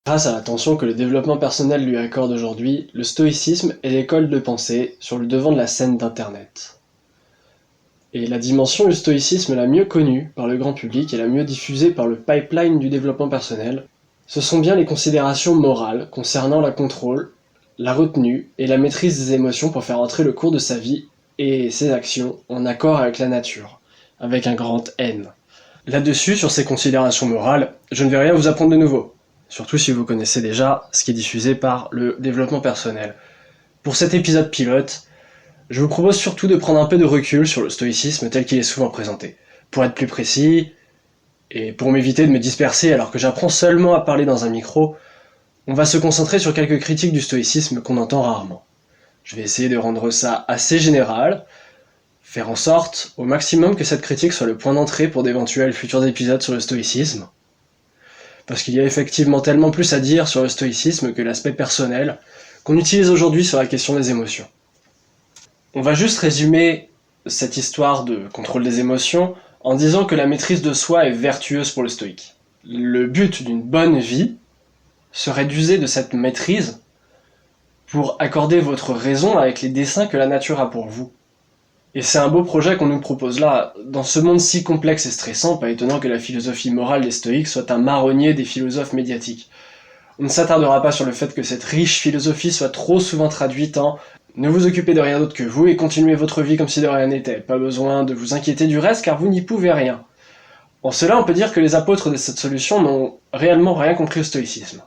Grâce à l'attention que le développement personnel lui accorde aujourd'hui, le stoïcisme est l'école de pensée sur le devant de la scène d'Internet. Et la dimension du stoïcisme la mieux connue par le grand public et la mieux diffusée par le pipeline du développement personnel, ce sont bien les considérations morales concernant la contrôle, la retenue et la maîtrise des émotions pour faire entrer le cours de sa vie et ses actions en accord avec la nature, avec un grand N. Là-dessus, sur ces considérations morales, je ne vais rien vous apprendre de nouveau. Surtout si vous connaissez déjà ce qui est diffusé par le développement personnel. Pour cet épisode pilote, je vous propose surtout de prendre un peu de recul sur le stoïcisme tel qu'il est souvent présenté. Pour être plus précis, et pour m'éviter de me disperser alors que j'apprends seulement à parler dans un micro, on va se concentrer sur quelques critiques du stoïcisme qu'on entend rarement. Je vais essayer de rendre ça assez général, faire en sorte au maximum que cette critique soit le point d'entrée pour d'éventuels futurs épisodes sur le stoïcisme. Parce qu'il y a effectivement tellement plus à dire sur le stoïcisme que l'aspect personnel qu'on utilise aujourd'hui sur la question des émotions. On va juste résumer cette histoire de contrôle des émotions en disant que la maîtrise de soi est vertueuse pour le stoïque. Le but d'une bonne vie serait d'user de cette maîtrise pour accorder votre raison avec les desseins que la nature a pour vous. Et c'est un beau projet qu'on nous propose là. Dans ce monde si complexe et stressant, pas étonnant que la philosophie morale des stoïques soit un marronnier des philosophes médiatiques. On ne s'attardera pas sur le fait que cette riche philosophie soit trop souvent traduite en « Ne vous occupez de rien d'autre que vous et continuez votre vie comme si de rien n'était. Pas besoin de vous inquiéter du reste car vous n'y pouvez rien. » En cela, on peut dire que les apôtres de cette solution n'ont réellement rien compris au stoïcisme.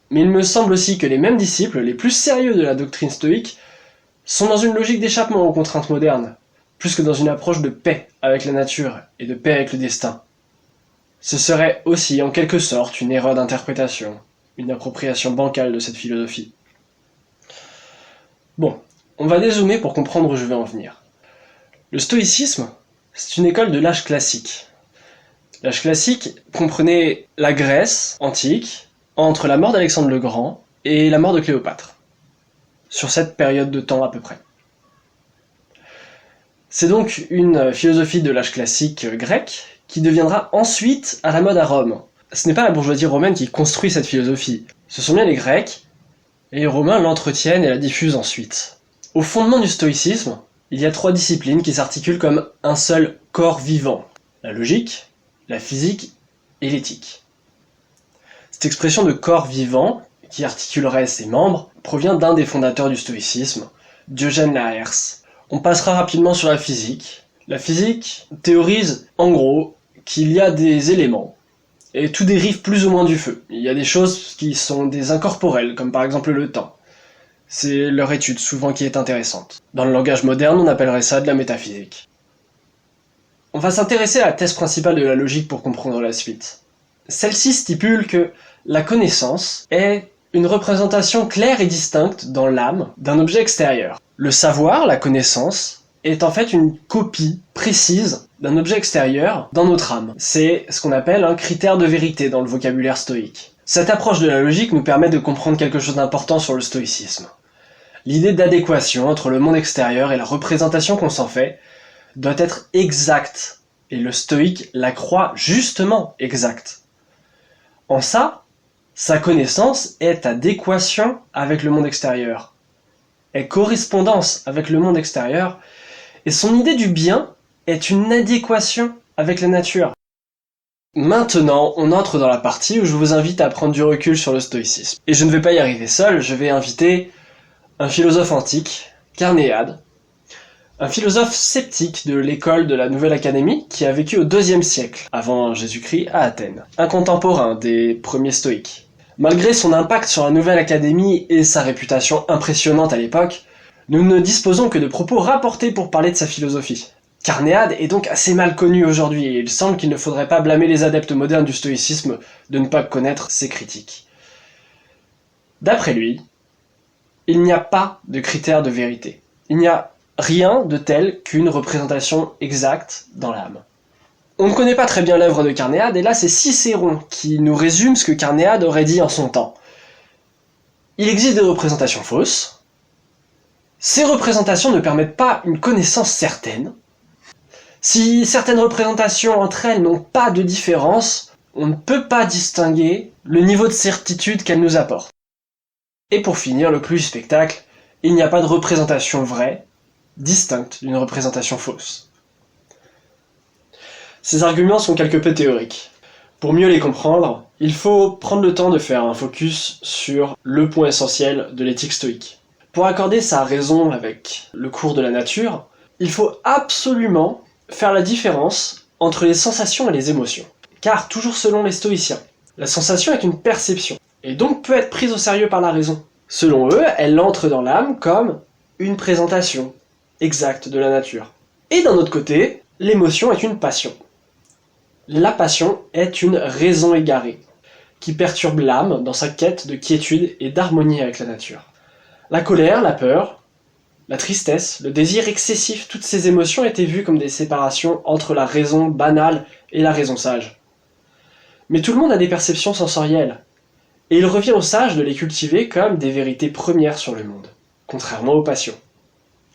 Mais il me semble aussi que les mêmes disciples, les plus sérieux de la doctrine stoïque, sont dans une logique d'échappement aux contraintes modernes, plus que dans une approche de paix avec la nature et de paix avec le destin. Ce serait aussi en quelque sorte une erreur d'interprétation, une appropriation bancale de cette philosophie. Bon, on va dézoomer pour comprendre où je vais en venir. Le stoïcisme, c'est une école de l'âge classique. L'âge classique comprenait la Grèce antique, entre la mort d'Alexandre le Grand et la mort de Cléopâtre. Sur cette période de temps à peu près. C'est donc une philosophie de l'âge classique grec qui deviendra ensuite à la mode à Rome. Ce n'est pas la bourgeoisie romaine qui construit cette philosophie, ce sont bien les Grecs, et les Romains l'entretiennent et la diffusent ensuite. Au fondement du stoïcisme, il y a 3 disciplines qui s'articulent comme un seul corps vivant, la logique, la physique et l'éthique. Cette expression de corps vivant, qui articulerait ses membres, provient d'un des fondateurs du stoïcisme, Diogène Laërce. On passera rapidement sur la physique. La physique théorise, en gros, qu'il y a des éléments, et tout dérive plus ou moins du feu. Il y a des choses qui sont des incorporelles, comme par exemple le temps. C'est leur étude souvent qui est intéressante. Dans le langage moderne, on appellerait ça de la métaphysique. On va s'intéresser à la thèse principale de la logique pour comprendre la suite. Celle-ci stipule que la connaissance est une représentation claire et distincte dans l'âme d'un objet extérieur. Le savoir, la connaissance, est en fait une copie précise d'un objet extérieur dans notre âme. C'est ce qu'on appelle un critère de vérité dans le vocabulaire stoïque. Cette approche de la logique nous permet de comprendre quelque chose d'important sur le stoïcisme. L'idée d'adéquation entre le monde extérieur et la représentation qu'on s'en fait doit être exacte, et le stoïque la croit justement exacte. En ça, sa connaissance est adéquation avec le monde extérieur, est correspondance avec le monde extérieur, et son idée du bien est une adéquation avec la nature. Maintenant, on entre dans la partie où je vous invite à prendre du recul sur le stoïcisme. Et je ne vais pas y arriver seul, je vais inviter un philosophe antique, Carnéade, un philosophe sceptique de l'école de la Nouvelle Académie qui a vécu au IIe siècle, avant Jésus-Christ, à Athènes, un contemporain des premiers stoïques. Malgré son impact sur la Nouvelle Académie et sa réputation impressionnante à l'époque, nous ne disposons que de propos rapportés pour parler de sa philosophie. Carnéade est donc assez mal connu aujourd'hui et il semble qu'il ne faudrait pas blâmer les adeptes modernes du stoïcisme de ne pas connaître ses critiques. D'après lui, il n'y a pas de critère de vérité. Il n'y a rien de tel qu'une représentation exacte dans l'âme. On ne connaît pas très bien l'œuvre de Carnéade, et là c'est Cicéron qui nous résume ce que Carnéade aurait dit en son temps. Il existe des représentations fausses. Ces représentations ne permettent pas une connaissance certaine. Si certaines représentations entre elles n'ont pas de différence, on ne peut pas distinguer le niveau de certitude qu'elle nous apporte. Et pour finir, le clou du spectacle, il n'y a pas de représentation vraie, distincte d'une représentation fausse. Ces arguments sont quelque peu théoriques. Pour mieux les comprendre, il faut prendre le temps de faire un focus sur le point essentiel de l'éthique stoïque. Pour accorder sa raison avec le cours de la nature, il faut absolument faire la différence entre les sensations et les émotions. Car, toujours selon les stoïciens, la sensation est une perception, et donc peut être prise au sérieux par la raison. Selon eux, elle entre dans l'âme comme une présentation exacte de la nature. Et d'un autre côté, l'émotion est une passion. La passion est une raison égarée, qui perturbe l'âme dans sa quête de quiétude et d'harmonie avec la nature. La colère, la peur, la tristesse, le désir excessif, toutes ces émotions étaient vues comme des séparations entre la raison banale et la raison sage. Mais tout le monde a des perceptions sensorielles, et il revient aux sages de les cultiver comme des vérités premières sur le monde, contrairement aux passions.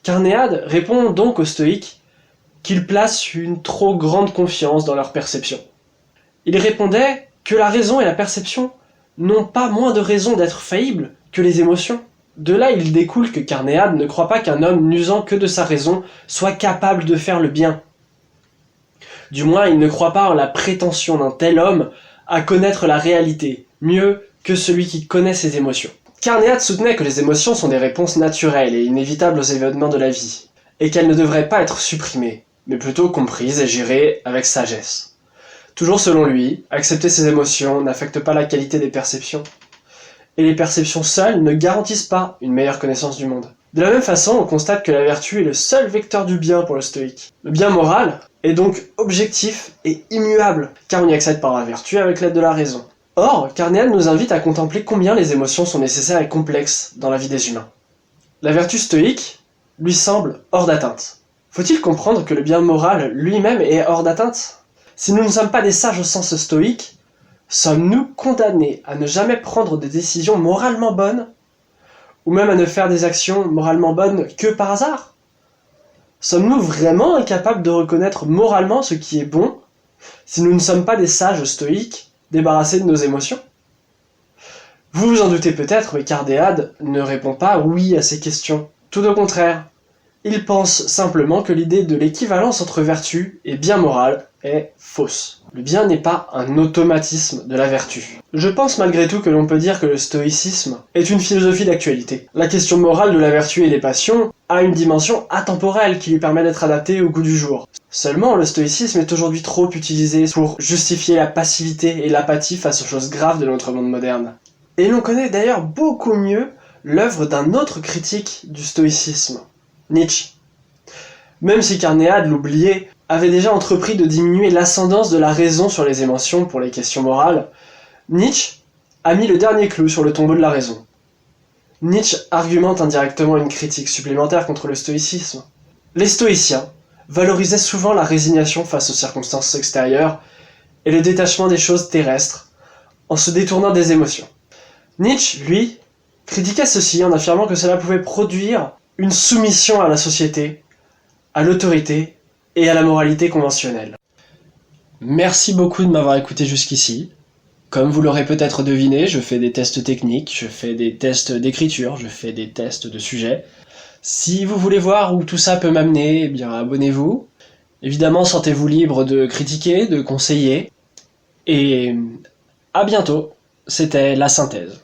Carnéade répond donc aux stoïques qu'ils placent une trop grande confiance dans leurs perceptions. Il répondait que la raison et la perception n'ont pas moins de raison d'être faillibles que les émotions. De là, il découle que Carnéade ne croit pas qu'un homme n'usant que de sa raison soit capable de faire le bien. Du moins, il ne croit pas en la prétention d'un tel homme à connaître la réalité, mieux que celui qui connaît ses émotions. Carnéade soutenait que les émotions sont des réponses naturelles et inévitables aux événements de la vie, et qu'elles ne devraient pas être supprimées, mais plutôt comprises et gérées avec sagesse. Toujours selon lui, accepter ses émotions n'affecte pas la qualité des perceptions, et les perceptions seules ne garantissent pas une meilleure connaissance du monde. De la même façon, on constate que la vertu est le seul vecteur du bien pour le stoïque. Le bien moral est donc objectif et immuable, car on y accède par la vertu avec l'aide de la raison. Or, Carnéade nous invite à contempler combien les émotions sont nécessaires et complexes dans la vie des humains. La vertu stoïque lui semble hors d'atteinte. Faut-il comprendre que le bien moral lui-même est hors d'atteinte ? Si nous ne sommes pas des sages au sens stoïque, sommes-nous condamnés à ne jamais prendre des décisions moralement bonnes ? Ou même à ne faire des actions moralement bonnes que par hasard ? Sommes-nous vraiment incapables de reconnaître moralement ce qui est bon si nous ne sommes pas des sages stoïques débarrassés de nos émotions ? Vous vous en doutez peut-être, mais Carnéade ne répond pas oui à ces questions. Tout au contraire. Il pense simplement que l'idée de l'équivalence entre vertu et bien moral est fausse. Le bien n'est pas un automatisme de la vertu. Je pense malgré tout que l'on peut dire que le stoïcisme est une philosophie d'actualité. La question morale de la vertu et des passions a une dimension atemporelle qui lui permet d'être adaptée au goût du jour. Seulement, le stoïcisme est aujourd'hui trop utilisé pour justifier la passivité et l'apathie face aux choses graves de notre monde moderne. Et l'on connaît d'ailleurs beaucoup mieux l'œuvre d'un autre critique du stoïcisme, Nietzsche. Même si Carnéade, l'oublié, avait déjà entrepris de diminuer l'ascendance de la raison sur les émotions pour les questions morales, Nietzsche a mis le dernier clou sur le tombeau de la raison. Nietzsche argumente indirectement une critique supplémentaire contre le stoïcisme. Les stoïciens valorisaient souvent la résignation face aux circonstances extérieures et le détachement des choses terrestres en se détournant des émotions. Nietzsche, lui, critiquait ceci en affirmant que cela pouvait produire une soumission à la société, à l'autorité et à la moralité conventionnelle. Merci beaucoup de m'avoir écouté jusqu'ici. Comme vous l'aurez peut-être deviné, je fais des tests techniques, je fais des tests d'écriture, je fais des tests de sujets. Si vous voulez voir où tout ça peut m'amener, eh bien abonnez-vous. Évidemment, sentez-vous libre de critiquer, de conseiller. Et à bientôt. C'était La Synthèse.